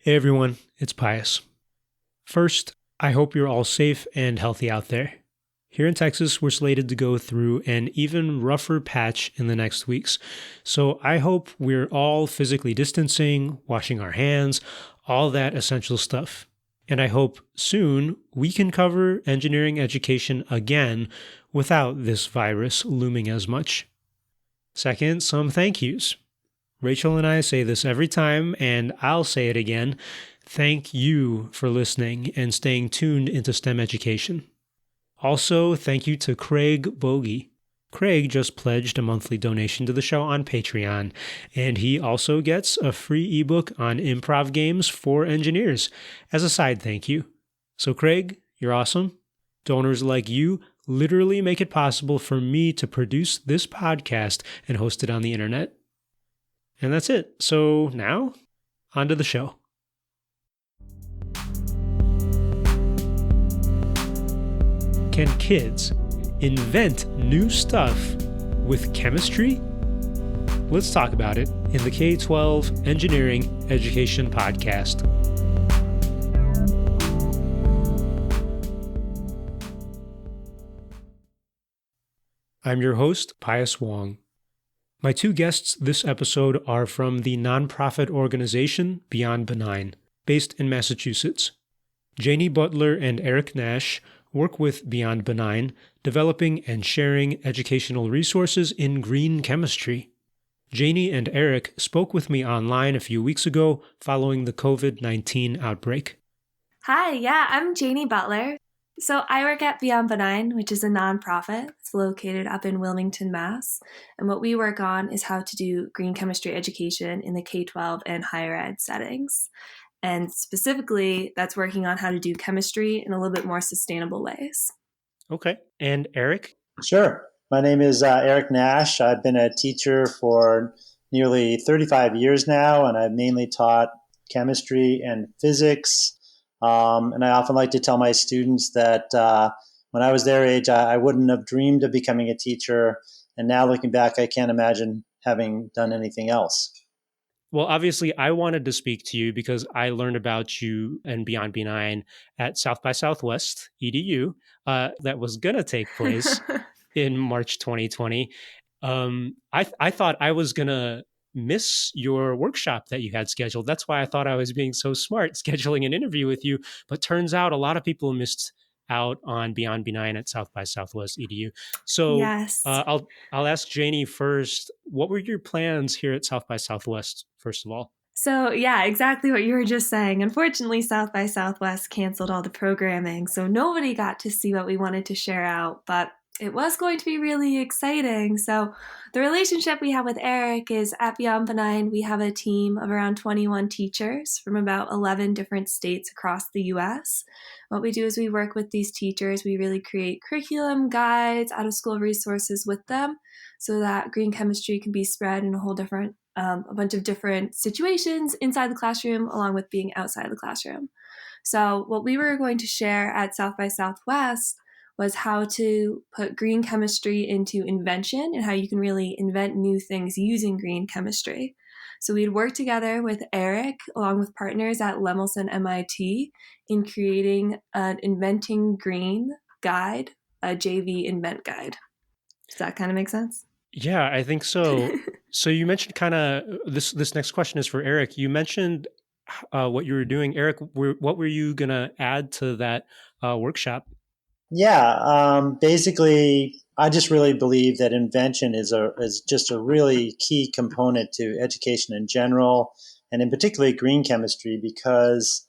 Hey everyone, it's Pius. First, I hope you're all safe and healthy out there. Here in Texas, we're slated to go through an even rougher patch in the next weeks, so I hope we're all physically distancing, washing our hands, all that essential stuff. And I hope soon we can cover engineering education again without this virus looming as much. Second, some thank yous. Rachel and I say this every time, and I'll say it again. Thank you for listening and staying tuned into STEM education. Also, thank you to Craig Bogey. Craig just pledged a monthly donation to the show on Patreon, and he also gets a free ebook on improv games for engineers as a side thank you. So Craig, you're awesome. Donors like you literally make it possible for me to produce this podcast and host it on the internet. And that's it. So now, on to the show. Can kids invent new stuff with chemistry? Let's talk about it in the K-12 Engineering Education Podcast. I'm your host, Pius Wong. My two guests this episode are from the nonprofit organization Beyond Benign, based in Massachusetts. Janie Butler and Eric Nash work with Beyond Benign, developing and sharing educational resources in green chemistry. Janie and Eric spoke with me online a few weeks ago following the COVID-19 outbreak. Hi, I'm Janie Butler. So I work at Beyond Benign, which is a nonprofit. It's located up in Wilmington, Mass. And what we work on is how to do green chemistry education in the K-12 and higher ed settings. And specifically, that's working on how to do chemistry in a little bit more sustainable ways. Okay. And Eric? Sure. My name is Eric Nash. I've been a teacher for nearly 35 years now, and I've mainly taught chemistry and physics. And I often like to tell my students that when I was their age, I wouldn't have dreamed of becoming a teacher. And now looking back, I can't imagine having done anything else. Well, obviously, I wanted to speak to you because I learned about you and Beyond Benign at South by Southwest Edu that was going to take place in March 2020. I thought I was going to miss your workshop that you had scheduled. That's why I thought I was being so smart scheduling an interview with you. But turns out a lot of people missed out on Beyond Benign at South by Southwest Edu. So yes. I'll ask Janie first. What were your plans here at South by Southwest, first of all? So exactly what you were just saying. Unfortunately, South by Southwest canceled all the programming, so nobody got to see what we wanted to share out, but it was going to be really exciting. So the relationship we have with Eric is at Beyond Benign, we have a team of around 21 teachers from about 11 different states across the U.S. What we do is we work with these teachers. We really create curriculum, guides, out-of-school resources with them so that green chemistry can be spread in a bunch of different situations inside the classroom along with being outside the classroom. So what we were going to share at South by Southwest was how to put green chemistry into invention and how you can really invent new things using green chemistry. So we'd work together with Eric along with partners at Lemelson MIT in creating an Inventing Green guide, a JV Invent guide. Does that kind of make sense? Yeah, I think so. So you mentioned this next question is for Eric. You mentioned what you were doing. Eric, what were you going to add to that workshop? Yeah, basically, I just really believe that invention is just a really key component to education in general, and in particular green chemistry, because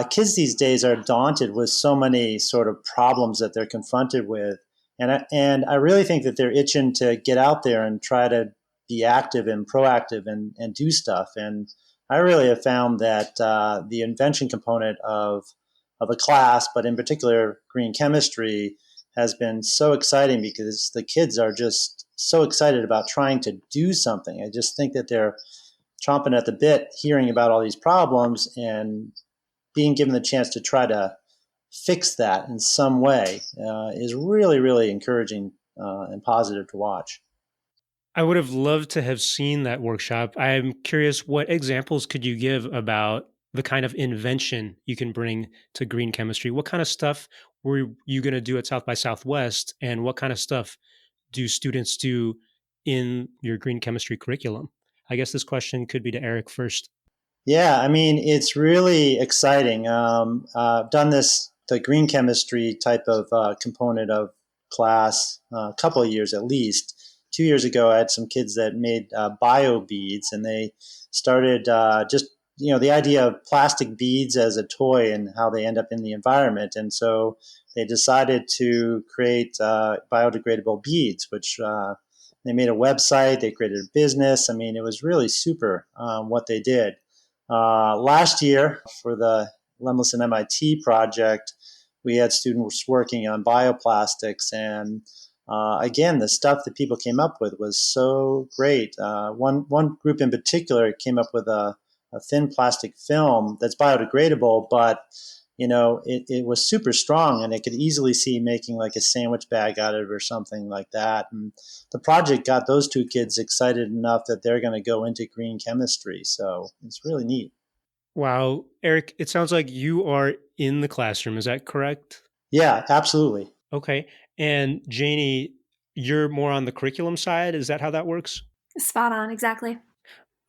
kids these days are daunted with so many sort of problems that they're confronted with, and I really think that they're itching to get out there and try to be active and proactive and do stuff. And I really have found that the invention component of a class, but in particular green chemistry, has been so exciting because the kids are just so excited about trying to do something. I just think that they're chomping at the bit hearing about all these problems and being given the chance to try to fix that in some way is really, really encouraging and positive to watch. I would have loved to have seen that workshop. I'm curious, what examples could you give about the kind of invention you can bring to green chemistry. What kind of stuff were you going to do at South by Southwest, and what kind of stuff do students do in your green chemistry curriculum? I guess this question could be to Eric first. Yeah, I mean, it's really exciting. I've done the green chemistry type of component of class a couple of years at least. 2 years ago, I had some kids that made bio beads, and they started just, the idea of plastic beads as a toy and how they end up in the environment. And so they decided to create biodegradable beads, which they made a website, they created a business. I mean, it was really super what they did. Last year, for the Lemelson MIT project, we had students working on bioplastics, and again, the stuff that people came up with was so great. One group in particular came up with a thin plastic film that's biodegradable, but it was super strong, and it could easily see making like a sandwich bag out of it or something like that. And the project got those two kids excited enough that they're going to go into green chemistry. So it's really neat. Wow. Eric, it sounds like you are in the classroom. Is that correct? Yeah, absolutely. Okay. And Janie, you're more on the curriculum side. Is that how that works? Spot on, exactly.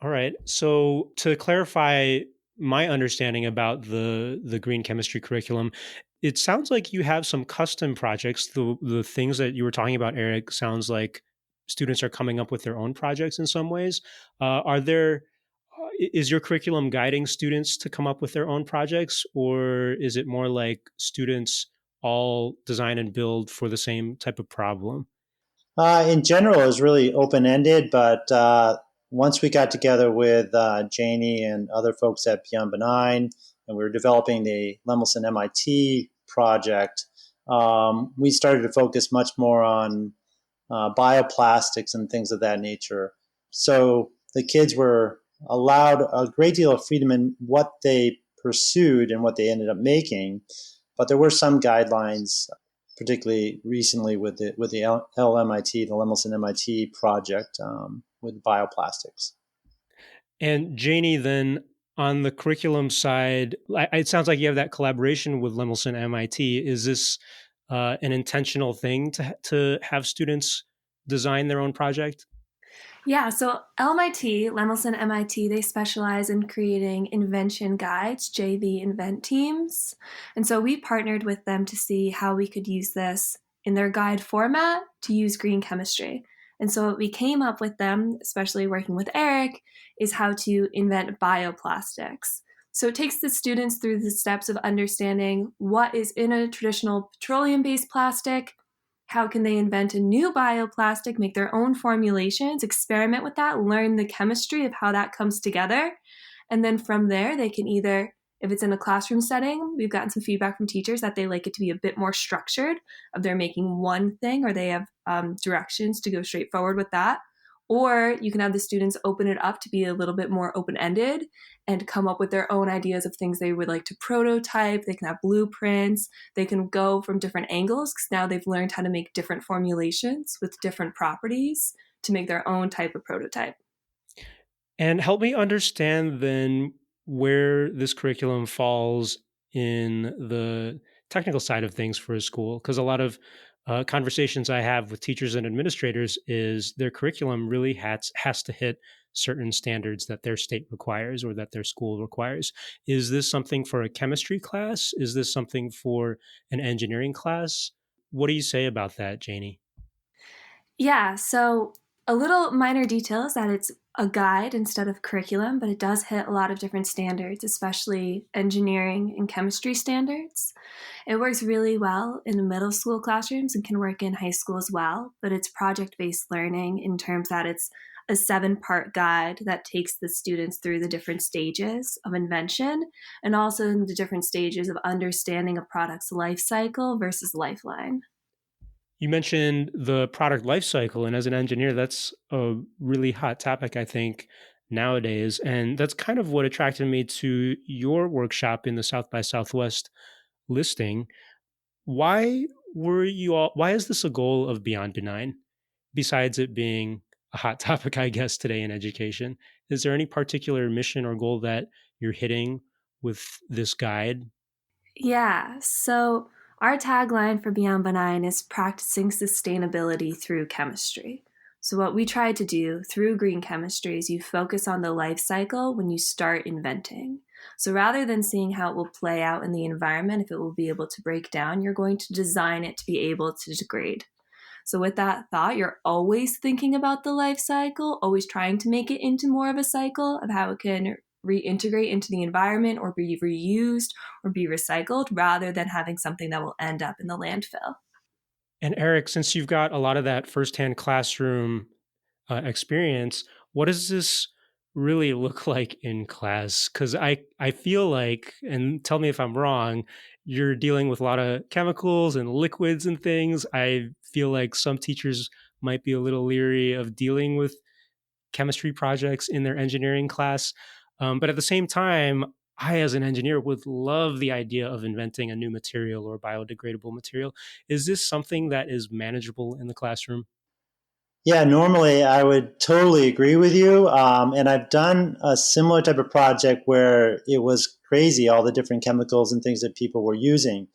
All right. So to clarify my understanding about the green chemistry curriculum, it sounds like you have some custom projects. The things that you were talking about, Eric, sounds like students are coming up with their own projects in some ways. Is your curriculum guiding students to come up with their own projects, or is it more like students all design and build for the same type of problem? In general, it was really open-ended, but once we got together with Janie and other folks at Beyond Benign, and we were developing the Lemelson MIT project, we started to focus much more on bioplastics and things of that nature. So the kids were allowed a great deal of freedom in what they pursued and what they ended up making, but there were some guidelines, particularly recently with the LMIT, the Lemelson MIT project with bioplastics. And Janie, then on the curriculum side, it sounds like you have that collaboration with Lemelson MIT. Is this an intentional thing to have students design their own project? Yeah, so LMIT, Lemelson MIT, they specialize in creating invention guides, JV invent teams. And so we partnered with them to see how we could use this in their guide format to use green chemistry. And so what we came up with them, especially working with Eric, is how to invent bioplastics. So it takes the students through the steps of understanding what is in a traditional petroleum-based plastic. How can they invent a new bioplastic, make their own formulations, experiment with that, learn the chemistry of how that comes together? And then from there, they can either, if it's in a classroom setting, we've gotten some feedback from teachers that they like it to be a bit more structured, of they're making one thing or they have directions to go straight forward with that. Or you can have the students open it up to be a little bit more open-ended and come up with their own ideas of things they would like to prototype. They can have blueprints. They can go from different angles because now they've learned how to make different formulations with different properties to make their own type of prototype. And help me understand then where this curriculum falls in the technical side of things for a school, because a lot of conversations I have with teachers and administrators is their curriculum really has to hit certain standards that their state requires or that their school requires. Is this something for a chemistry class? Is this something for an engineering class? What do you say about that, Janie? Yeah, so a little minor detail is that it's a guide instead of curriculum, but it does hit a lot of different standards, especially engineering and chemistry standards. It works really well in the middle school classrooms and can work in high school as well, but it's project-based learning in terms that it's a 7-part guide that takes the students through the different stages of invention and also the different stages of understanding a product's life cycle versus lifeline. You mentioned the product life cycle, and as an engineer, that's a really hot topic, I think, nowadays. And that's kind of what attracted me to your workshop in the South by Southwest listing. Why is this a goal of Beyond Benign, besides it being a hot topic, I guess, today in education? Is there any particular mission or goal that you're hitting with this guide? Yeah, so our tagline for Beyond Benign is practicing sustainability through chemistry. So, what we try to do through green chemistry is you focus on the life cycle when you start inventing. So, rather than seeing how it will play out in the environment, if it will be able to break down, you're going to design it to be able to degrade. So, with that thought, you're always thinking about the life cycle, always trying to make it into more of a cycle of how it can reintegrate into the environment or be reused or be recycled rather than having something that will end up in the landfill. And Eric, since you've got a lot of that firsthand classroom experience, what does this really look like in class? Because I feel like, and tell me if I'm wrong, you're dealing with a lot of chemicals and liquids and things. I feel like some teachers might be a little leery of dealing with chemistry projects in their engineering class. But at the same time, I, as an engineer, would love the idea of inventing a new material or biodegradable material. Is this something that is manageable in the classroom? Yeah, normally I would totally agree with you. And I've done a similar type of project where it was crazy, all the different chemicals and things that people were using.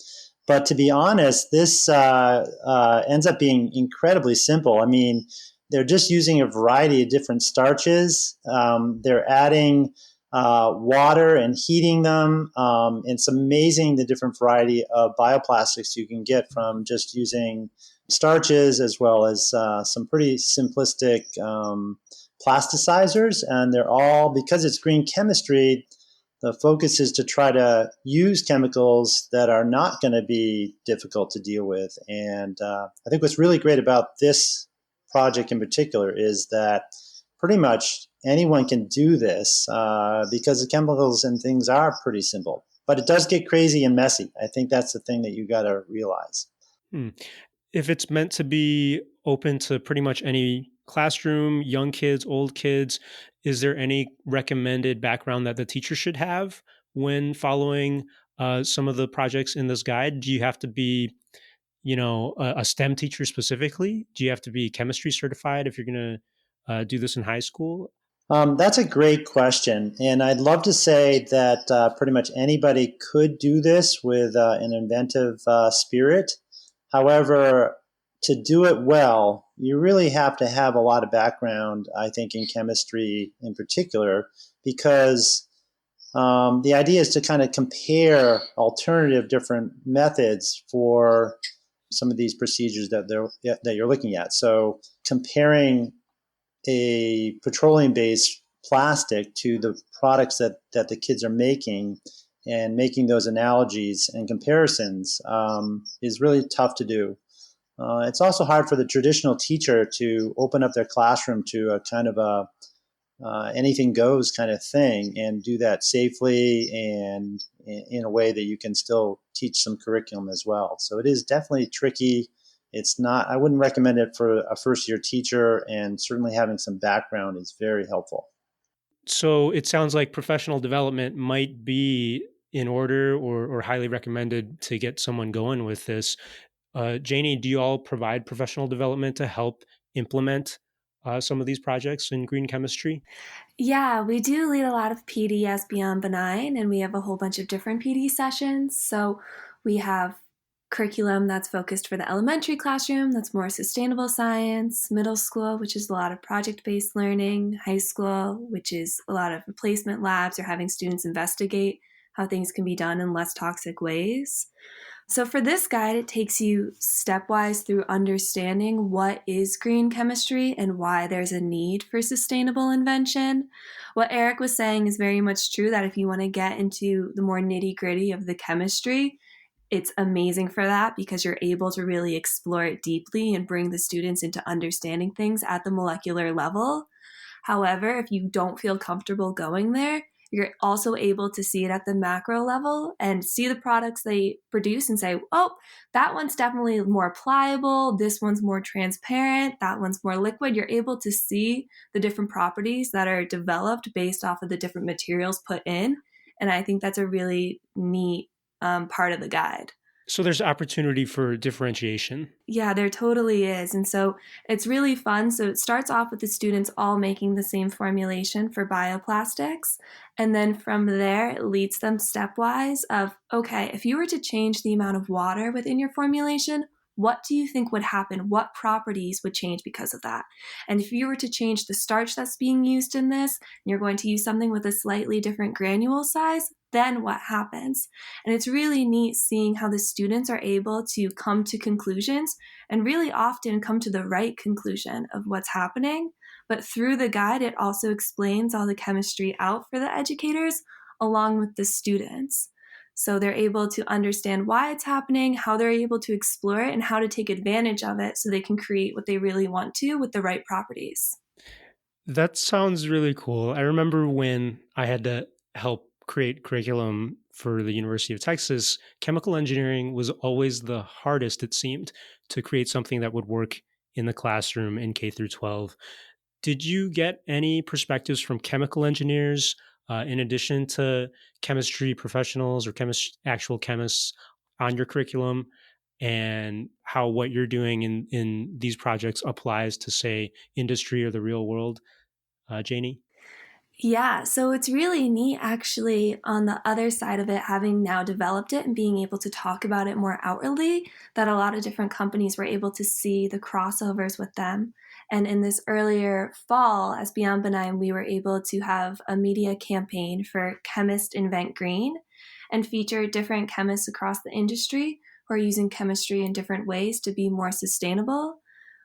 But to be honest, this ends up being incredibly simple. I mean, they're just using a variety of different starches. They're adding water and heating them. It's amazing the different variety of bioplastics you can get from just using starches as well as some pretty simplistic plasticizers. And they're all, because it's green chemistry, the focus is to try to use chemicals that are not going to be difficult to deal with. And I think what's really great about this project in particular is that pretty much anyone can do this because the chemicals and things are pretty simple. But it does get crazy and messy. I think that's the thing that you got to realize. Hmm. If it's meant to be open to pretty much any classroom, young kids, old kids, is there any recommended background that the teacher should have when following some of the projects in this guide? Do you have to be, a STEM teacher specifically? Do you have to be chemistry certified if you're going to do this in high school? That's a great question. And I'd love to say that pretty much anybody could do this with an inventive spirit. However, to do it well, you really have to have a lot of background, I think, in chemistry in particular, because the idea is to kind of compare alternative different methods for some of these procedures that you're looking at. So comparing a petroleum-based plastic to the products that the kids are making and making those analogies and comparisons is really tough to do. It's also hard for the traditional teacher to open up their classroom to a kind of a anything goes kind of thing and do that safely and in a way that you can still teach some curriculum as well. So it is definitely tricky. It's not, I wouldn't recommend it for a first year teacher, and certainly having some background is very helpful. So it sounds like professional development might be in order or highly recommended to get someone going with this. Janie, do you all provide professional development to help implement some of these projects in green chemistry? Yeah, we do lead a lot of PD as Beyond Benign, and we have a whole bunch of different PD sessions. So we have curriculum that's focused for the elementary classroom, that's more sustainable science, middle school, which is a lot of project-based learning, high school, which is a lot of replacement labs or having students investigate how things can be done in less toxic ways. So for this guide, it takes you stepwise through understanding what is green chemistry and why there's a need for sustainable invention. What Eric was saying is very much true, that if you want to get into the more nitty-gritty of the chemistry, it's amazing for that because you're able to really explore it deeply and bring the students into understanding things at the molecular level. However, if you don't feel comfortable going there, you're also able to see it at the macro level and see the products they produce and say, oh, that one's definitely more pliable. This one's more transparent. That one's more liquid. You're able to see the different properties that are developed based off of the different materials put in. And I think that's a really neat part of the guide. So there's opportunity for differentiation. Yeah, there totally is. And so it's really fun. So it starts off with the students all making the same formulation for bioplastics. And then from there, it leads them stepwise of, okay, if you were to change the amount of water within your formulation, what do you think would happen? What properties would change because of that? And if you were to change the starch that's being used in this, and you're going to use something with a slightly different granule size, then what happens? And it's really neat seeing how the students are able to come to conclusions and really often come to the right conclusion of what's happening. But through the guide, it also explains all the chemistry out for the educators along with the students. So they're able to understand why it's happening, how they're able to explore it, and how to take advantage of it so they can create what they really want to with the right properties. That sounds really cool. I remember when I had to help create curriculum for the University of Texas, chemical engineering was always the hardest, it seemed, to create something that would work in the classroom in K through 12. Did you get any perspectives from chemical engineers in addition to chemistry professionals or actual chemists on your curriculum, and how what you're doing in these projects applies to, say, industry or the real world, Janie? Yeah, so it's really neat actually on the other side of it, having now developed it and being able to talk about it more outwardly, that a lot of different companies were able to see the crossovers with them. And in this earlier fall, as Beyond Benign, we were able to have a media campaign for Chemist Invent Green and feature different chemists across the industry who are using chemistry in different ways to be more sustainable.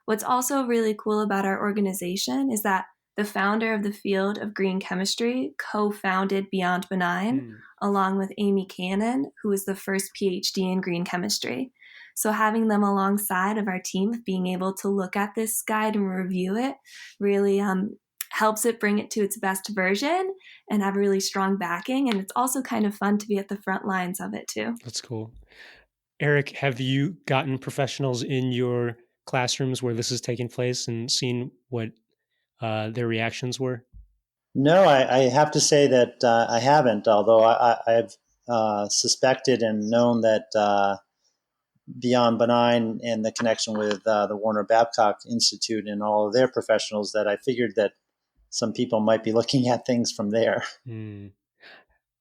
What's also really cool about our organization is that the founder of the field of green chemistry co-founded Beyond Benign along with Amy Cannon, who is the first PhD in green chemistry. So having them alongside of our team, being able to look at this guide and review it really helps it bring it to its best version and have a really strong backing. And it's also kind of fun to be at the front lines of it too. That's cool. Eric, have you gotten professionals in your classrooms where this is taking place and seen what their reactions were? No, I have to say that I haven't, although I've suspected and known that Beyond Benign and the connection with the Warner Babcock Institute and all of their professionals, that I figured that some people might be looking at things from there. Mm.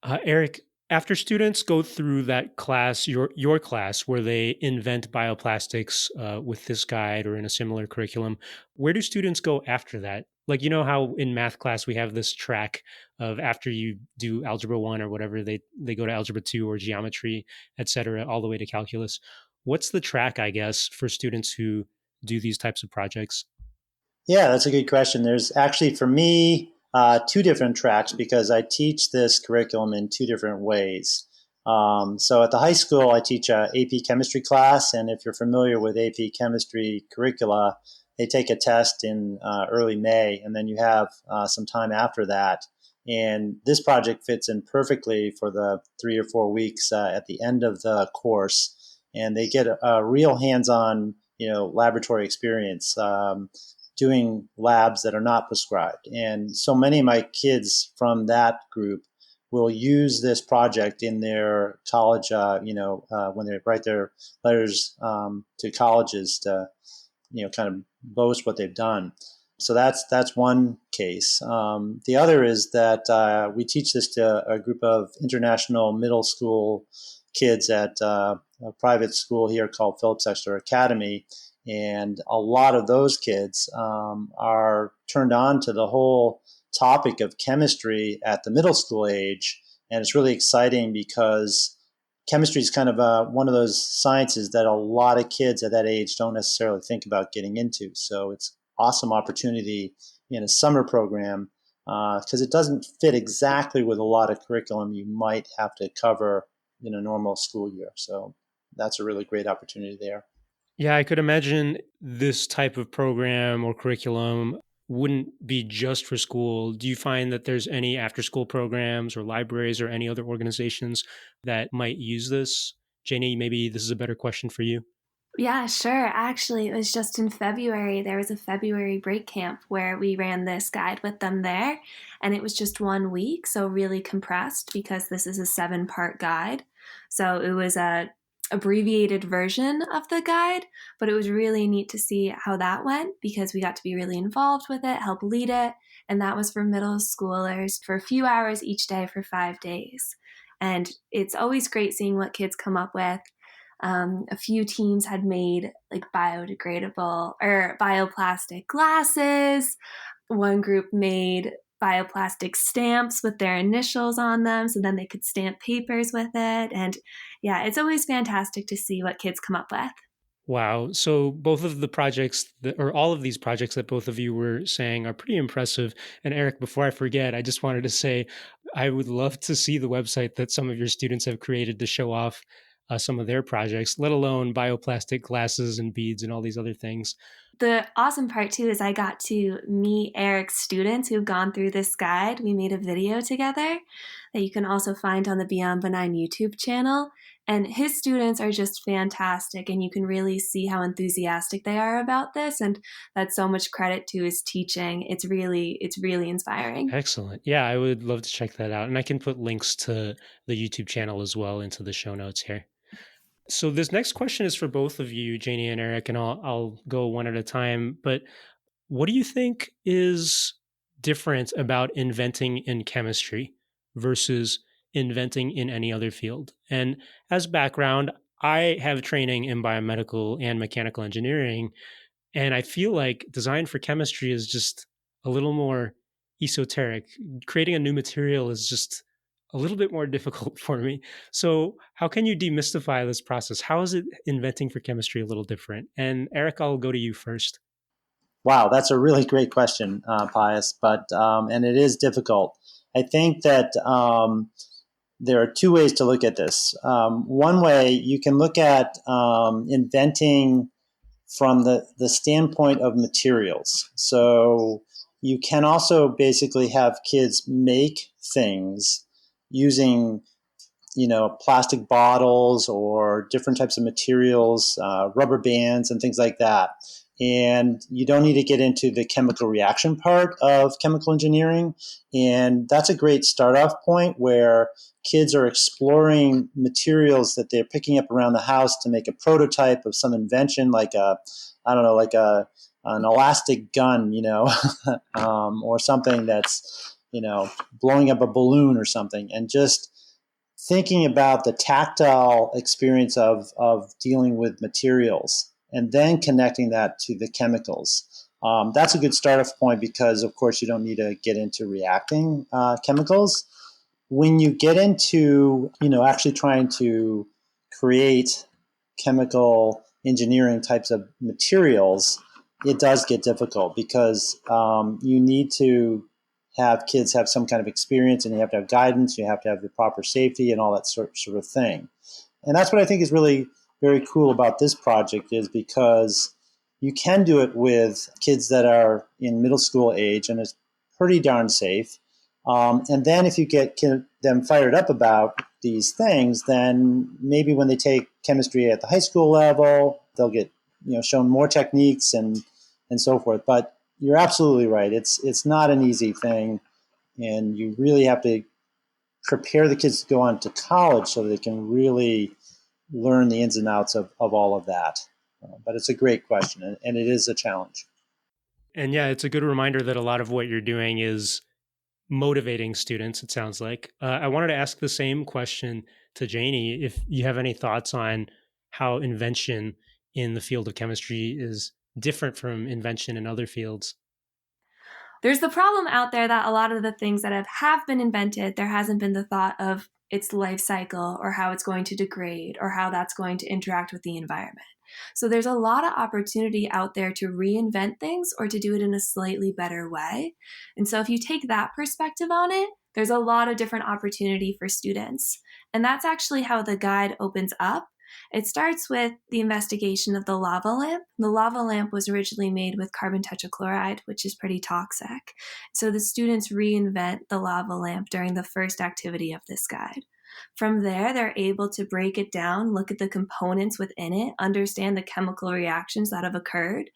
Eric, after students go through that class, your class, where they invent bioplastics with this guide or in a similar curriculum, where do students go after that? Like, you know how in math class we have this track of after you do algebra 1 or whatever, they go to algebra 2 or geometry, et cetera, all the way to calculus. What's the track, I guess, for students who do these types of projects? Yeah, that's a good question. There's actually, for me, two different tracks because I teach this curriculum in two different ways. So at the high school, I teach a AP chemistry class, and if you're familiar with AP chemistry curricula, they take a test in early May, and then you have some time after that. And this project fits in perfectly for the 3 or 4 weeks at the end of the course, and they get a real hands-on, laboratory experience. Doing labs that are not prescribed. And so many of my kids from that group will use this project in their college, when they write their letters to colleges to, kind of boast what they've done. So that's one case. The other is that we teach this to a group of international middle school kids at a private school here called Phillips Exeter Academy. And a lot of those kids are turned on to the whole topic of chemistry at the middle school age. And it's really exciting because chemistry is kind of one of those sciences that a lot of kids at that age don't necessarily think about getting into. So it's awesome opportunity in a summer program because it doesn't fit exactly with a lot of curriculum you might have to cover in a normal school year. So that's a really great opportunity there. Yeah, I could imagine this type of program or curriculum wouldn't be just for school. Do you find that there's any after school programs or libraries or any other organizations that might use this? Janie, maybe this is a better question for you. Yeah, sure. Actually, it was just in February. There was a February break camp where we ran this guide with them there. And it was just 1 week, so really compressed because this is a 7-part guide. So it was abbreviated version of the guide, but it was really neat to see how that went because we got to be really involved with it, help lead it, and that was for middle schoolers for a few hours each day for 5 days. And it's always great seeing what kids come up with. A few teams had made like biodegradable or bioplastic glasses. One group made bioplastic stamps with their initials on them so then they could stamp papers with it. And yeah, it's always fantastic to see what kids come up with. Wow. So both of the projects or all of these projects that both of you were saying are pretty impressive. And Eric, before I forget, I just wanted to say I would love to see the website that some of your students have created to show off some of their projects, let alone bioplastic glasses and beads and all these other things. The awesome part too is I got to meet Eric's students who've gone through this guide. We made a video together that you can also find on the Beyond Benign YouTube channel. And his students are just fantastic, and you can really see how enthusiastic they are about this. And that's so much credit to his teaching. It's really inspiring. Excellent. Yeah, I would love to check that out. And I can put links to the YouTube channel as well into the show notes here. So this next question is for both of you, Janie and Eric, and I'll go one at a time. But what do you think is different about inventing in chemistry versus inventing in any other field? And as background, I have training in biomedical and mechanical engineering, and I feel like design for chemistry is just a little more esoteric. Creating a new material is just a little bit more difficult for me. So, how can you demystify this process? How is it inventing for chemistry a little different? And Eric, I'll go to you first. Wow, that's a really great question, Pius. But and it is difficult. I think that there are two ways to look at this. One way you can look at inventing from the standpoint of materials. So you can also basically have kids make things using plastic bottles or different types of materials, rubber bands and things like that. And you don't need to get into the chemical reaction part of chemical engineering. And that's a great start off point where kids are exploring materials that they're picking up around the house to make a prototype of some invention, like an elastic gun, or something that's, blowing up a balloon or something, and just thinking about the tactile experience of dealing with materials and then connecting that to the chemicals. That's a good start-off point because, of course, you don't need to get into reacting chemicals. When you get into, actually trying to create chemical engineering types of materials, it does get difficult because you need to have kids have some kind of experience, and you have to have guidance, you have to have the proper safety and all that sort of thing. And that's what I think is really very cool about this project, is because you can do it with kids that are in middle school age, and it's pretty darn safe. And then if you get them fired up about these things, then maybe when they take chemistry at the high school level, they'll get shown more techniques and so forth. But you're absolutely right. It's not an easy thing, and you really have to prepare the kids to go on to college so they can really learn the ins and outs of all of that. But it's a great question, and it is a challenge. And yeah, it's a good reminder that a lot of what you're doing is motivating students, it sounds like. I wanted to ask the same question to Janie, if you have any thoughts on how invention in the field of chemistry is different from invention in other fields. There's the problem out there that a lot of the things that have been invented, there hasn't been the thought of its life cycle or how it's going to degrade or how that's going to interact with the environment. So there's a lot of opportunity out there to reinvent things or to do it in a slightly better way. And so if you take that perspective on it, there's a lot of different opportunity for students. And that's actually how the guide opens up. It starts with the investigation of the lava lamp. The lava lamp was originally made with carbon tetrachloride, which is pretty toxic. So the students reinvent the lava lamp during the first activity of this guide. From there, they're able to break it down, look at the components within it, understand the chemical reactions that have occurred,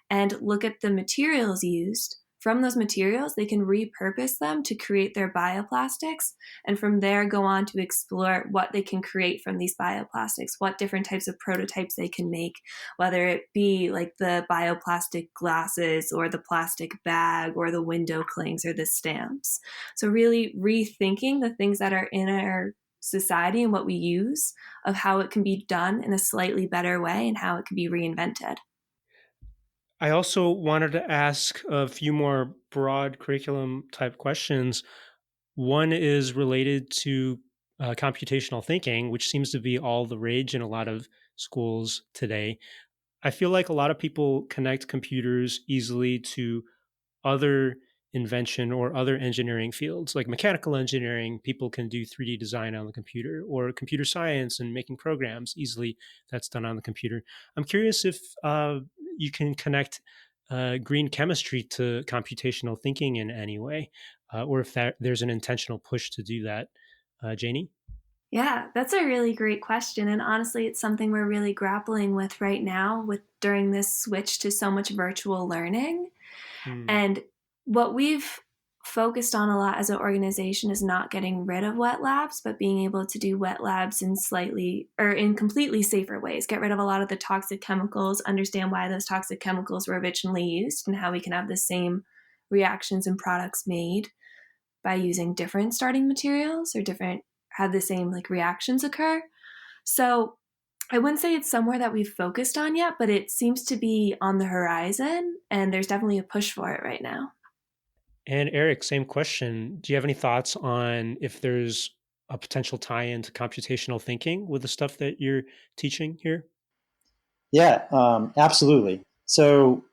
and look at the materials used from those materials, they can repurpose them to create their bioplastics, and from there go on to explore what they can create from these bioplastics, what different types of prototypes they can make, whether it be like the bioplastic glasses or the plastic bag or the window clings or the stamps. So really rethinking the things that are in our society and what we use, of how it can be done in a slightly better way and how it can be reinvented. I also wanted to ask a few more broad curriculum type questions. One is related to computational thinking, which seems to be all the rage in a lot of schools today. I feel like a lot of people connect computers easily to other invention or other engineering fields, like mechanical engineering. People can do 3D design on the computer, or computer science and making programs easily. That's done on the computer. I'm curious if you can connect green chemistry to computational thinking in any way, or if there's an intentional push to do that. Janie? Yeah, that's a really great question. And honestly, it's something we're really grappling with right now with during this switch to so much virtual learning. Hmm. And what we've focused on a lot as an organization is not getting rid of wet labs, but being able to do wet labs in slightly or in completely safer ways. Get rid of a lot of the toxic chemicals, understand why those toxic chemicals were originally used, and how we can have the same reactions and products made by using different starting materials or different have the same like reactions occur. So I wouldn't say it's somewhere that we've focused on yet, but it seems to be on the horizon, and there's definitely a push for it right now. And Eric, same question. Do you have any thoughts on if there's a potential tie into computational thinking with the stuff that you're teaching here? Yeah, absolutely. So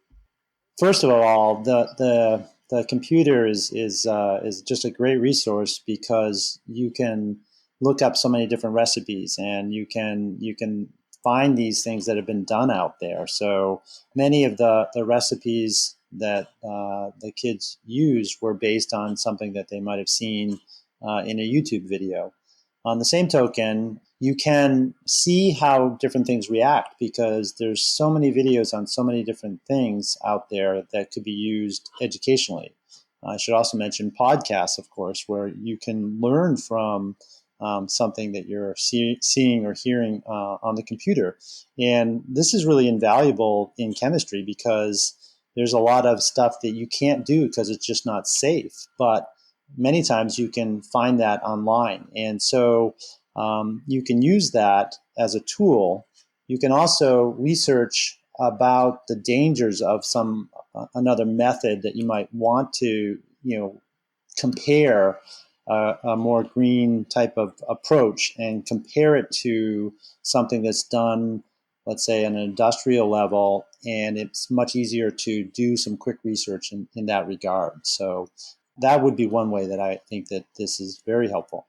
first of all, the computer is just a great resource because you can look up so many different recipes, and you can find these things that have been done out there. So many of the recipes that the kids used were based on something that they might have seen in a YouTube video. On the same token, you can see how different things react because there's so many videos on so many different things out there that could be used educationally. I should also mention podcasts, of course, where you can learn from something that you're seeing or hearing on the computer. And this is really invaluable in chemistry because there's a lot of stuff that you can't do because it's just not safe. But many times you can find that online. And so you can use that as a tool. You can also research about the dangers of some another method that you might want to, compare a more green type of approach and compare it to something that's done, let's say, on an industrial level, and it's much easier to do some quick research in that regard. So that would be one way that I think that this is very helpful.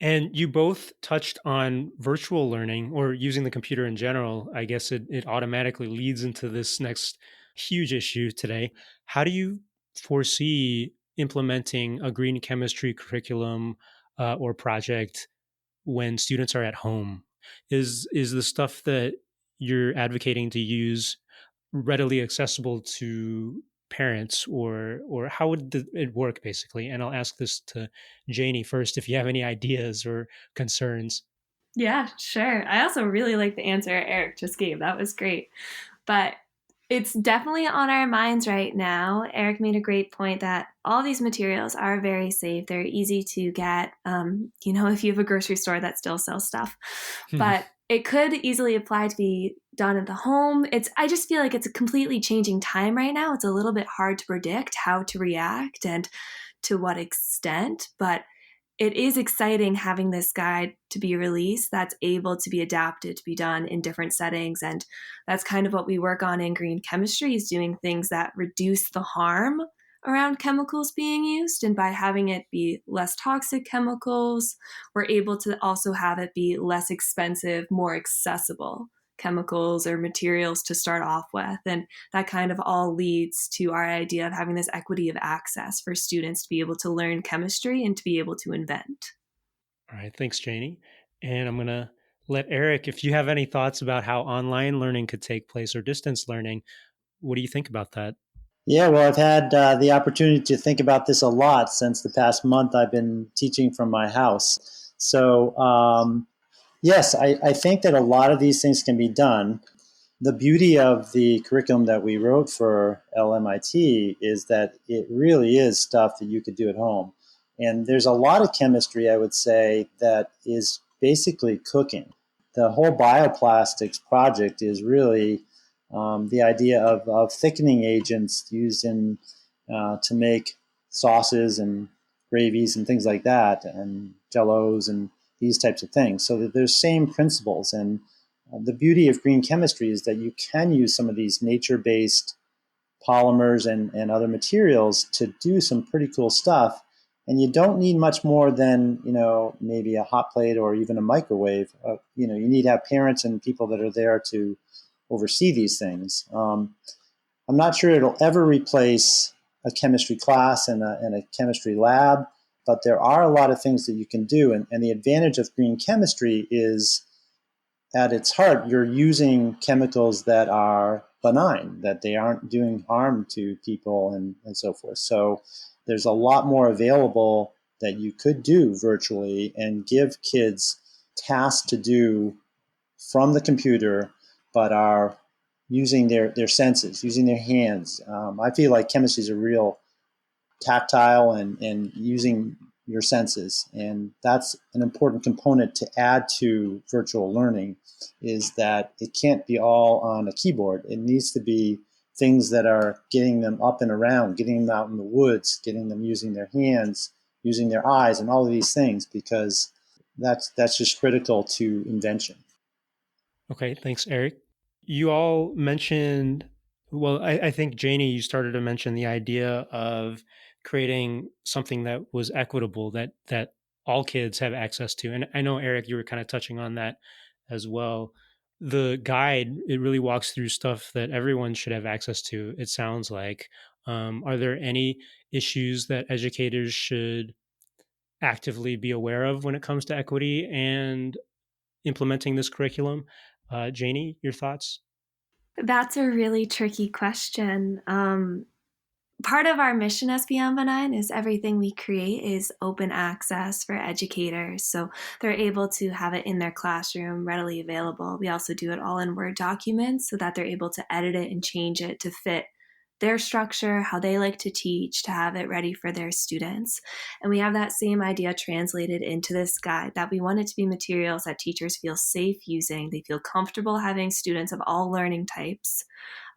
And you both touched on virtual learning or using the computer in general. I guess it automatically leads into this next huge issue today. How do you foresee implementing a green chemistry curriculum or project when students are at home? Is the stuff that you're advocating to use readily accessible to parents, or how would it work basically? And I'll ask this to Janie first if you have any ideas or concerns. Yeah, sure. I also really like the answer Eric just gave. That was great. But it's definitely on our minds right now. Eric made a great point that all these materials are very safe. They're easy to get, if you have a grocery store that still sells stuff. But it could easily apply to be done at the home. I just feel like it's a completely changing time right now. It's a little bit hard to predict how to react and to what extent, but it is exciting having this guide to be released that's able to be adapted to be done in different settings. And that's kind of what we work on in green chemistry, is doing things that reduce the harm around chemicals being used. And by having it be less toxic chemicals, we're able to also have it be less expensive, more accessible chemicals or materials to start off with. And that kind of all leads to our idea of having this equity of access for students to be able to learn chemistry and to be able to invent. All right, thanks, Janie. And I'm going to let Eric, if you have any thoughts about how online learning could take place or distance learning, what do you think about that? Yeah, well, I've had the opportunity to think about this a lot since the past month I've been teaching from my house. So, yes, I think that a lot of these things can be done. The beauty of the curriculum that we wrote for LMIT is that it really is stuff that you could do at home. And there's a lot of chemistry, I would say, that is basically cooking. The whole bioplastics project is really the idea of thickening agents used to make sauces and gravies and things like that, and jellos and these types of things. So that there's same principles. And the beauty of green chemistry is that you can use some of these nature-based polymers and other materials to do some pretty cool stuff. And you don't need much more than, maybe a hot plate or even a microwave. You need to have parents and people that are there to oversee these things. I'm not sure it'll ever replace a chemistry class and a chemistry lab, but there are a lot of things that you can do. And the advantage of green chemistry is, at its heart, you're using chemicals that are benign, that they aren't doing harm to people and so forth. So there's a lot more available that you could do virtually and give kids tasks to do from the computer, but are using their senses, using their hands. I feel like chemistry is a real tactile and using your senses. And that's an important component to add to virtual learning, is that it can't be all on a keyboard. It needs to be things that are getting them up and around, getting them out in the woods, getting them using their hands, using their eyes, and all of these things, because that's just critical to invention. Okay, thanks, Eric. You all mentioned, well, I think, Janie, you started to mention the idea of creating something that was equitable, that all kids have access to. And I know, Eric, you were kind of touching on that as well. The guide, it really walks through stuff that everyone should have access to, it sounds like. Are there any issues that educators should actively be aware of when it comes to equity and implementing this curriculum? Janie, your thoughts? That's a really tricky question. Part of our mission as Beyond Benign is everything we create is open access for educators. So they're able to have it in their classroom readily available. We also do it all in Word documents so that they're able to edit it and change it to fit their structure, how they like to teach, to have it ready for their students. And we have that same idea translated into this guide, that we want it to be materials that teachers feel safe using. They feel comfortable having students of all learning types.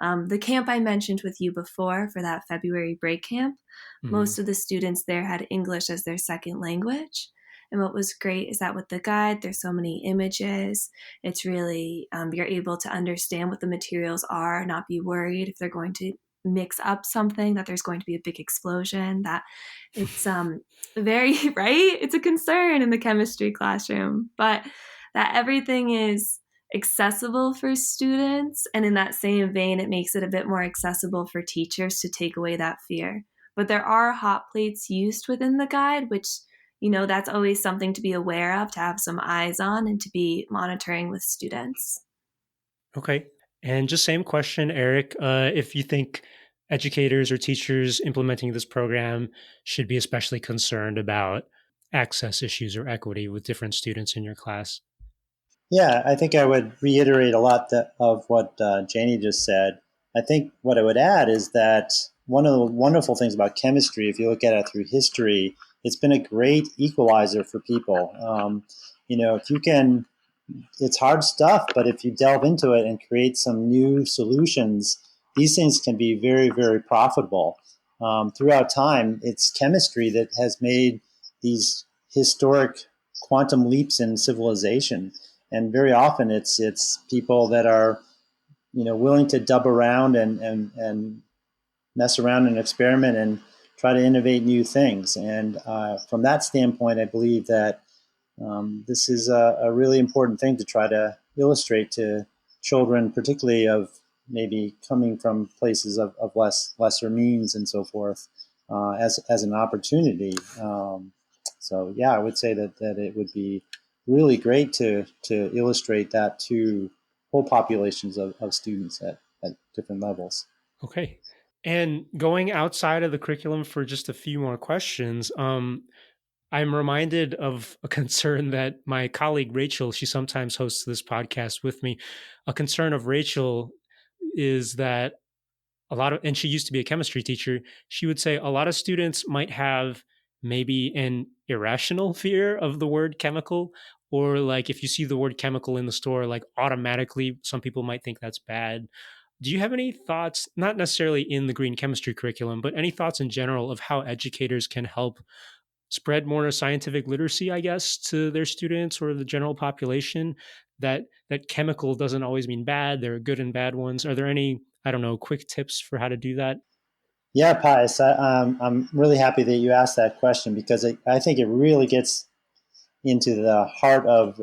The camp I mentioned with you before for that February break camp, most of the students there had English as their second language. And what was great is that with the guide, there's so many images. It's really, you're able to understand what the materials are, not be worried if they're going to mix up something, that there's going to be a big explosion, that it's very, right? It's a concern in the chemistry classroom, but that everything is accessible for students. And in that same vein, it makes it a bit more accessible for teachers to take away that fear. But there are hot plates used within the guide, which, that's always something to be aware of, to have some eyes on, and to be monitoring with students. Okay. And just same question, Eric. If you think educators or teachers implementing this program should be especially concerned about access issues or equity with different students in your class. Yeah, I think I would reiterate a lot of what Janie just said. I think what I would add is that one of the wonderful things about chemistry, if you look at it through history, it's been a great equalizer for people. If you can, it's hard stuff, but if you delve into it and create some new solutions, these things can be very, very profitable. Throughout time, it's chemistry that has made these historic quantum leaps in civilization. And very often it's people that are willing to dub around and mess around and experiment and try to innovate new things. And from that standpoint, I believe that this is a really important thing to try to illustrate to children, particularly of maybe coming from places of lesser means and so forth, as an opportunity. So yeah, I would say that it would be really great to illustrate that to whole populations of students at different levels. Okay. And going outside of the curriculum for just a few more questions, I'm reminded of a concern that my colleague Rachel, she sometimes hosts this podcast with me. A concern of Rachel is that and she used to be a chemistry teacher, she would say a lot of students might have maybe an irrational fear of the word chemical, or like if you see the word chemical in the store, like automatically some people might think that's bad. Do you have any thoughts, not necessarily in the green chemistry curriculum, but any thoughts in general of how educators can help spread more scientific literacy, I guess, to their students or the general population, that chemical doesn't always mean bad. There are good and bad ones. Are there any, I don't know, quick tips for how to do that? Yeah, Pius, I'm really happy that you asked that question because I think it really gets into the heart of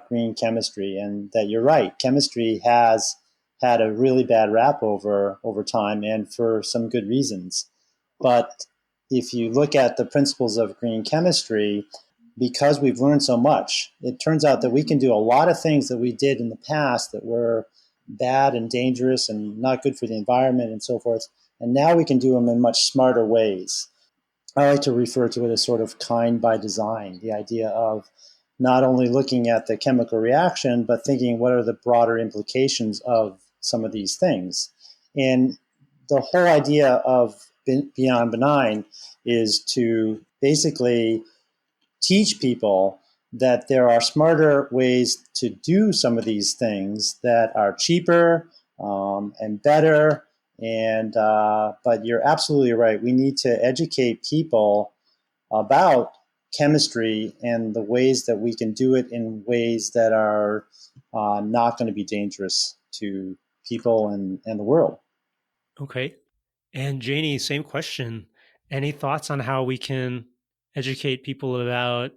green chemistry, and that you're right. Chemistry has had a really bad rap over time, and for some good reasons. But if you look at the principles of green chemistry, because we've learned so much, it turns out that we can do a lot of things that we did in the past that were bad and dangerous and not good for the environment and so forth. And now we can do them in much smarter ways. I like to refer to it as sort of kind by design, the idea of not only looking at the chemical reaction, but thinking what are the broader implications of some of these things. And the whole idea of Beyond Benign is to basically teach people that there are smarter ways to do some of these things that are cheaper and better. And but you're absolutely right. We need to educate people about chemistry and the ways that we can do it in ways that are not going to be dangerous to people and the world. Okay. And Janie, same question. Any thoughts on how we can educate people about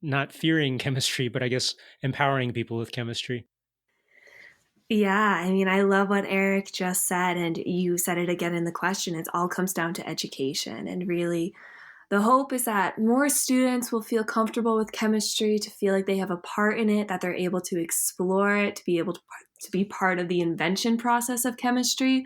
not fearing chemistry, but I guess empowering people with chemistry? Yeah, I mean, I love what Eric just said, and you said it again in the question. It all comes down to education. And really, the hope is that more students will feel comfortable with chemistry, to feel like they have a part in it, that they're able to explore it, to be able to be part of the invention process of chemistry.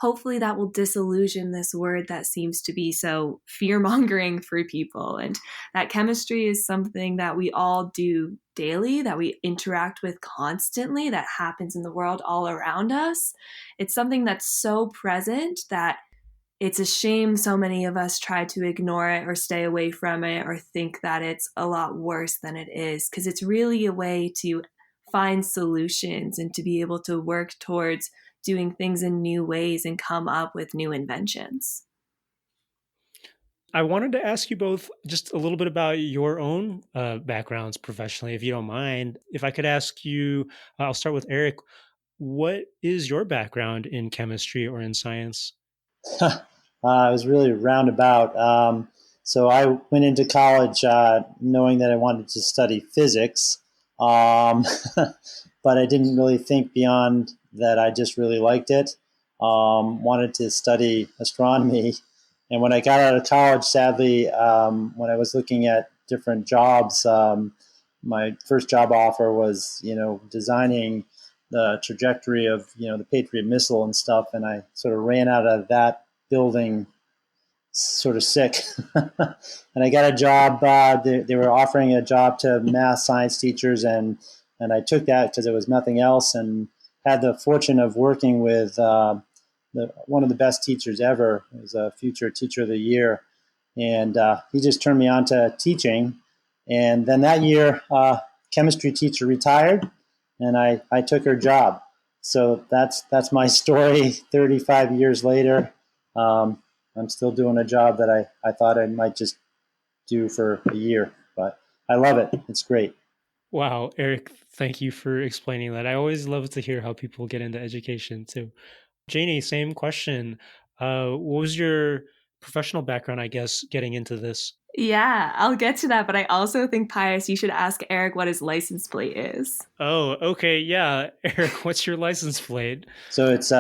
Hopefully, that will disillusion this word that seems to be so fear mongering for people. And that chemistry is something that we all do daily, that we interact with constantly, that happens in the world all around us. It's something that's so present that it's a shame so many of us try to ignore it or stay away from it or think that it's a lot worse than it is, because it's really a way to find solutions and to be able to work towards doing things in new ways and come up with new inventions. I wanted to ask you both just a little bit about your own backgrounds professionally, if you don't mind. If I could ask you, I'll start with Eric. What is your background in chemistry or in science? It was really roundabout. So I went into college knowing that I wanted to study physics, um, but I didn't really think beyond that. I just really liked it. Wanted to study astronomy, and when I got out of college, sadly, when I was looking at different jobs, my first job offer was, designing the trajectory of, the Patriot missile and stuff, and I sort of ran out of that building sort of sick. And I got a job. They were offering a job to math science teachers, and I took that because there was nothing else, and had the fortune of working with one of the best teachers ever. He was a future teacher of the year, and he just turned me on to teaching. And then that year, chemistry teacher retired, and I took her job. So that's my story. 35 years later, I'm still doing a job that I thought I might just do for a year, but I love it. It's great. Wow, Eric, thank you for explaining that. I always love to hear how people get into education too. Janie, same question. What was your professional background, I guess, getting into this? Yeah, I'll get to that, but I also think, Pius, you should ask Eric what his license plate is. Oh, okay. Yeah. Eric, what's your license plate? So it's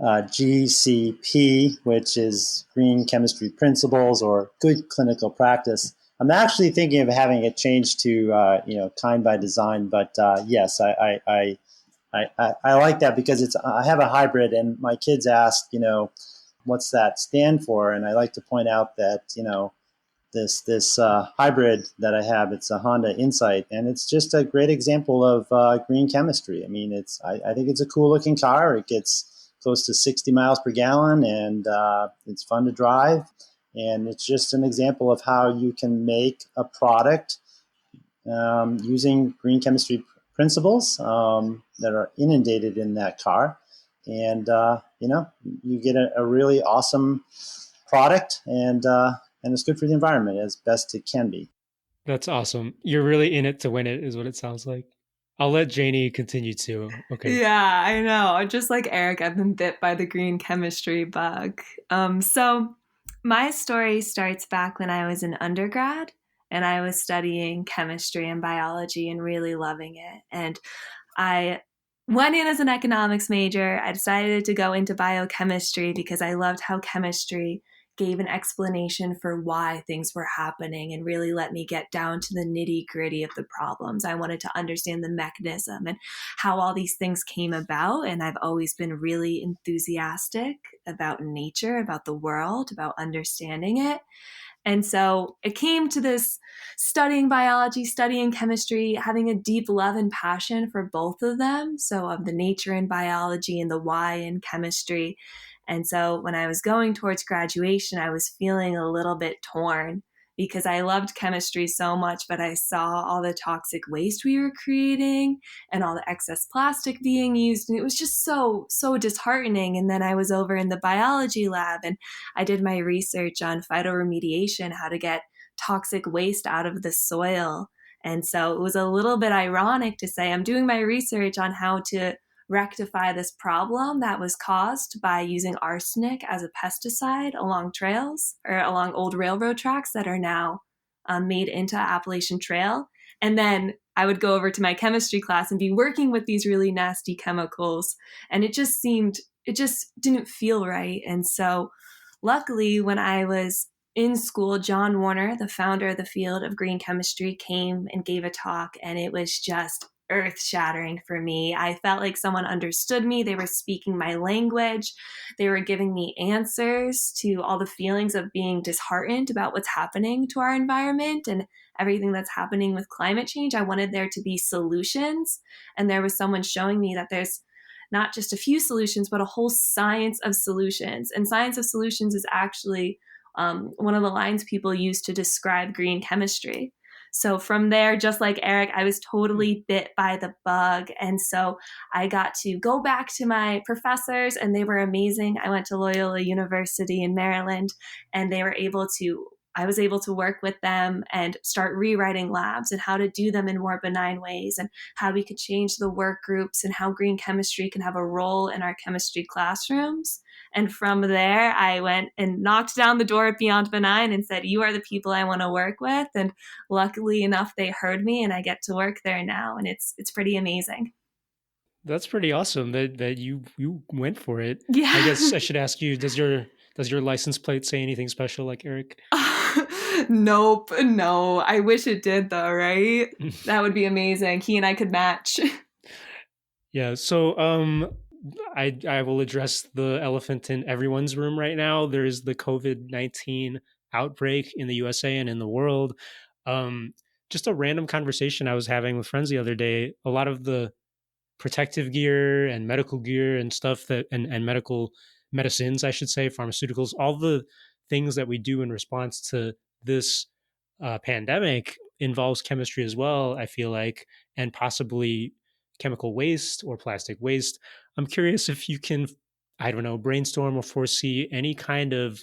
GCP, which is Green Chemistry Principles or Good Clinical Practice. I'm actually thinking of having it changed to kind by design, but yes, I like that because I have a hybrid, and my kids ask, what's that stand for? And I like to point out that, this hybrid that I have, it's a Honda Insight, and it's just a great example of green chemistry. I mean, I think it's a cool looking car. It gets close to 60 miles per gallon, and it's fun to drive. And it's just an example of how you can make a product using green chemistry principles that are inundated in that car. And, you get a really awesome product, and it's good for the environment as best it can be. That's awesome. You're really in it to win it, is what it sounds like. I'll let Janie continue too. Okay. Yeah, I know. Just like Eric, I've been bit by the green chemistry bug. So my story starts back when I was an undergrad and I was studying chemistry and biology and really loving it. And I went in as an economics major. I decided to go into biochemistry because I loved how chemistry gave an explanation for why things were happening and really let me get down to the nitty gritty of the problems. I wanted to understand the mechanism and how all these things came about. And I've always been really enthusiastic about nature, about the world, about understanding it. And so it came to this studying biology, studying chemistry, having a deep love and passion for both of them. So of the nature in biology and the why in chemistry. And so when I was going towards graduation, I was feeling a little bit torn because I loved chemistry so much, but I saw all the toxic waste we were creating and all the excess plastic being used. And it was just so disheartening. And then I was over in the biology lab and I did my research on phytoremediation, how to get toxic waste out of the soil. And so it was a little bit ironic to say I'm doing my research on how to rectify this problem that was caused by using arsenic as a pesticide along trails or along old railroad tracks that are now made into Appalachian Trail. And then I would go over to my chemistry class and be working with these really nasty chemicals. And it just didn't feel right. And so luckily, when I was in school, John Warner, the founder of the field of green chemistry, came and gave a talk, and it was just earth shattering for me. I felt like someone understood me. They were speaking my language. They were giving me answers to all the feelings of being disheartened about what's happening to our environment and everything that's happening with climate change. I wanted there to be solutions. And there was someone showing me that there's not just a few solutions, but a whole science of solutions. And science of solutions is actually one of the lines people use to describe green chemistry. So from there, just like Eric, I was totally bit by the bug. And so I got to go back to my professors, and they were amazing. I went to Loyola University in Maryland, and I was able to work with them and start rewriting labs and how to do them in more benign ways and how we could change the work groups and how green chemistry can have a role in our chemistry classrooms. And from there, I went and knocked down the door at Beyond Benign and said, you are the people I want to work with. And luckily enough, they heard me and I get to work there now. And it's pretty amazing. That's pretty awesome that you went for it. Yeah. I guess I should ask you, does your license plate say anything special like Eric? Nope. No. I wish it did though, right? That would be amazing. He and I could match. Yeah. So I will address the elephant in everyone's room right now. There's the COVID-19 outbreak in the USA and in the world. Just a random conversation I was having with friends the other day. A lot of the protective gear and medical gear and stuff that and medical medicines, I should say, pharmaceuticals, all the things that we do in response to this pandemic involves chemistry as well, I feel like, and possibly chemical waste or plastic waste. I'm curious if you can, I don't know, brainstorm or foresee any kind of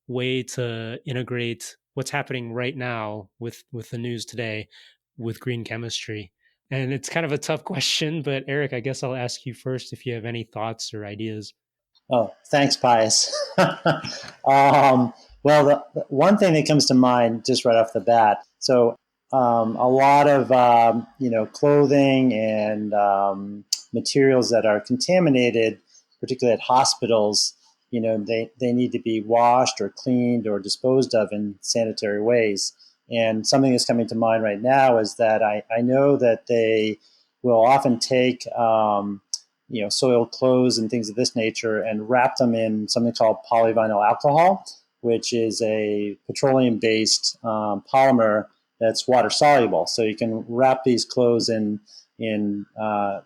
way to integrate what's happening right now with the news today with green chemistry. And it's kind of a tough question, but Eric, I guess I'll ask you first if you have any thoughts or ideas. Oh, thanks, Pius. Well, the one thing that comes to mind just right off the bat. So, a lot of clothing and materials that are contaminated, particularly at hospitals, they need to be washed or cleaned or disposed of in sanitary ways. And something that's coming to mind right now is that I know that they will often take soiled clothes and things of this nature and wrap them in something called polyvinyl alcohol, which is a petroleum-based polymer that's water soluble. So you can wrap these clothes in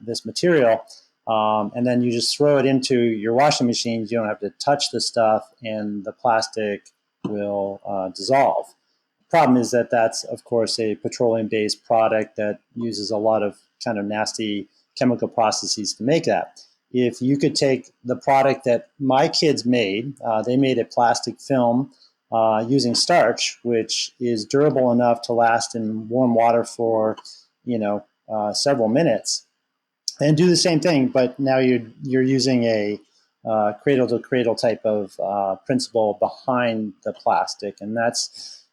this material, and then you just throw it into your washing machine. You don't have to touch the stuff, and the plastic will dissolve. Problem is that that's, of course, a petroleum-based product that uses a lot of kind of nasty chemical processes to make that. If you could take the product that my kids made, they made a plastic film using starch, which is durable enough to last in warm water for, several minutes, and do the same thing, but now you're using a cradle-to-cradle type of principle behind the plastic, and that's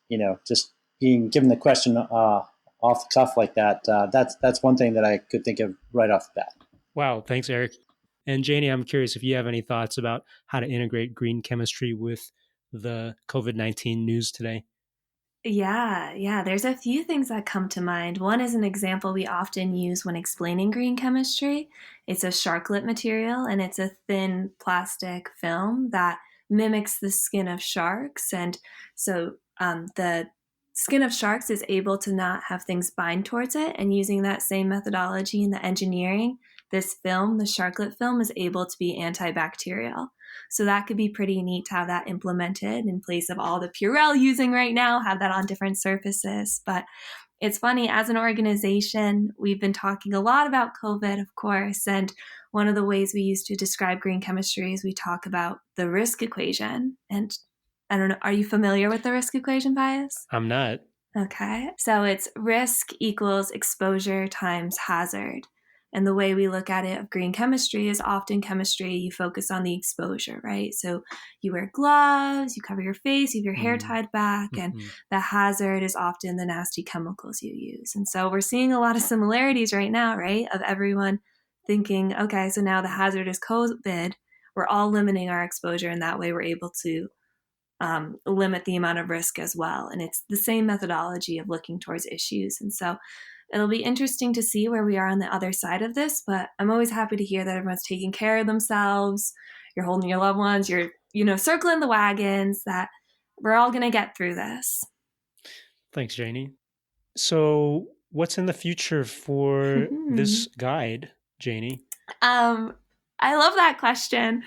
just being given the question off the cuff like that. That's one thing that I could think of right off the bat. Wow, thanks, Eric. And Janie, I'm curious if you have any thoughts about how to integrate green chemistry with the COVID-19 news today. Yeah, there's a few things that come to mind. One is an example we often use when explaining green chemistry. It's a sharklet material, and it's a thin plastic film that mimics the skin of sharks. And so the skin of sharks is able to not have things bind towards it. And using that same methodology in the engineering, this film, the sharklet film, is able to be antibacterial. So that could be pretty neat to have that implemented in place of all the Purell using right now, have that on different surfaces. But it's funny, as an organization, we've been talking a lot about COVID, of course, and one of the ways we use to describe green chemistry is we talk about the risk equation. And I don't know, are you familiar with the risk equation, Pius? I'm not. Okay, so it's risk equals exposure times hazard. And the way we look at it of green chemistry is often chemistry, you focus on the exposure, right? So you wear gloves, you cover your face, you have your hair tied back, and the hazard is often the nasty chemicals you use. And so we're seeing a lot of similarities right now, right? Of everyone thinking, okay, so now the hazard is COVID. We're all limiting our exposure, and that way we're able to limit the amount of risk as well. And it's the same methodology of looking towards issues. And so it'll be interesting to see where we are on the other side of this, but I'm always happy to hear that everyone's taking care of themselves. You're holding your loved ones, you're, circling the wagons, that we're all going to get through this. Thanks, Janie. So what's in the future for this guide, Janie? I love that question.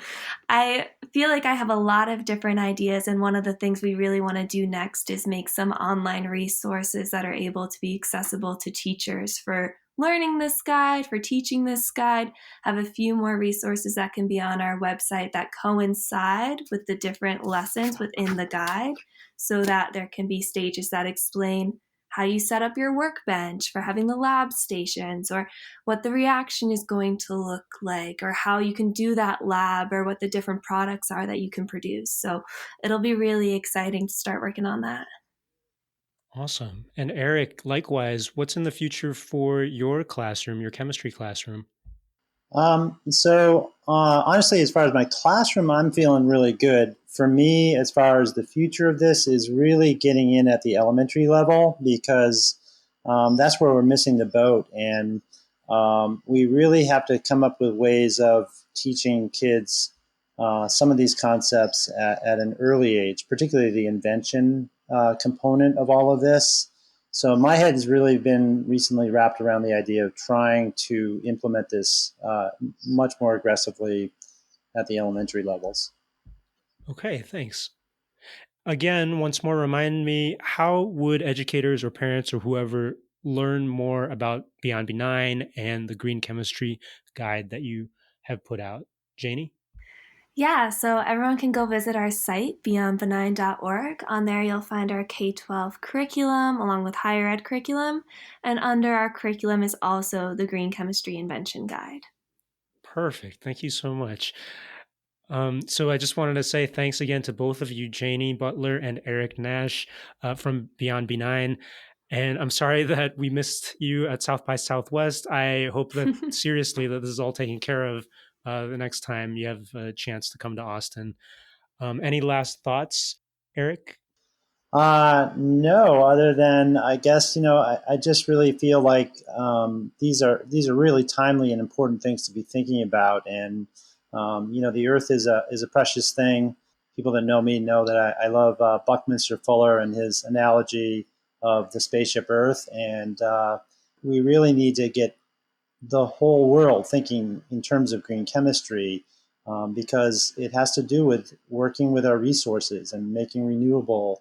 I feel like I have a lot of different ideas, and one of the things we really want to do next is make some online resources that are able to be accessible to teachers for learning this guide, for teaching this guide. Have a few more resources that can be on our website that coincide with the different lessons within the guide, so that there can be stages that explain how you set up your workbench for having the lab stations, or what the reaction is going to look like, or how you can do that lab, or what the different products are that you can produce. So it'll be really exciting to start working on that. Awesome. And Eric, likewise, what's in the future for your classroom, your chemistry classroom? Honestly, as far as my classroom, I'm feeling really good. For me, as far as the future of this, is really getting in at the elementary level, because that's where we're missing the boat. And we really have to come up with ways of teaching kids some of these concepts at an early age, particularly the invention component of all of this. So my head has really been recently wrapped around the idea of trying to implement this much more aggressively at the elementary levels. Okay, thanks. Again, once more, remind me, how would educators or parents or whoever learn more about Beyond Benign and the green chemistry guide that you have put out? Janie? Yeah, so everyone can go visit our site, beyondbenign.org. On there, you'll find our K-12 curriculum along with higher ed curriculum. And under our curriculum is also the Green Chemistry Invention Guide. Perfect. Thank you so much. So I just wanted to say thanks again to both of you, Janie Butler and Eric Nash from Beyond Benign. And I'm sorry that we missed you at South by Southwest. I hope that seriously that this is all taken care of the next time you have a chance to come to Austin. Any last thoughts, Eric? No, other than I guess, I just really feel like these are really timely and important things to be thinking about. And the Earth is a precious thing. People that know me know that I love Buckminster Fuller and his analogy of the spaceship Earth, and we really need to get the whole world thinking in terms of green chemistry, because it has to do with working with our resources and making renewable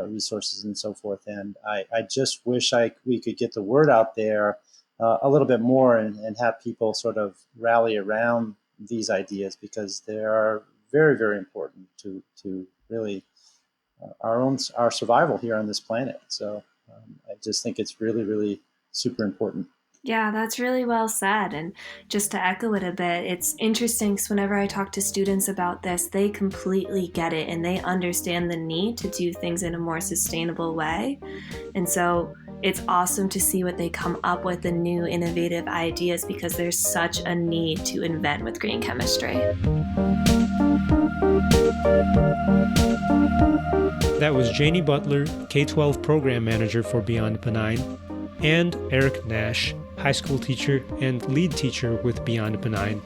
resources and so forth. And I just wish we could get the word out there a little bit more, and have people sort of rally around these ideas, because they are very, very important to really our survival here on this planet. So I just think it's really, really super important. Yeah, that's really well said. And just to echo it a bit, it's interesting because whenever I talk to students about this, they completely get it and they understand the need to do things in a more sustainable way. And so it's awesome to see what they come up with, the new innovative ideas, because there's such a need to invent with green chemistry. That was Janie Butler, K-12 Program Manager for Beyond Benign, and Eric Nash, high school teacher and lead teacher with Beyond Benign.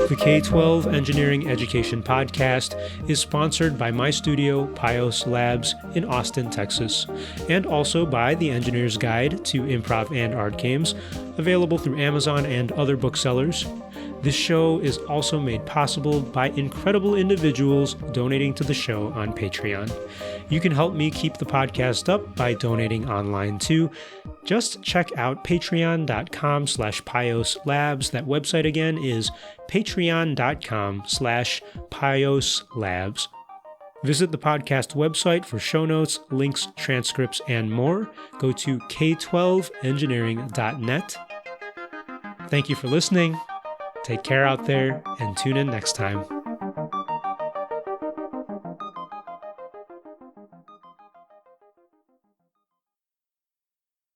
The K-12 Engineering Education Podcast is sponsored by my studio, Pios Labs, in Austin, Texas, and also by The Engineer's Guide to Improv and Art Games, available through Amazon and other booksellers. This show is also made possible by incredible individuals donating to the show on Patreon. You can help me keep the podcast up by donating online too. Just check out patreon.com/PiosLabs. That website again is patreon.com/PiosLabs. Visit the podcast website for show notes, links, transcripts, and more. Go to k12engineering.net. Thank you for listening. Take care out there and tune in next time.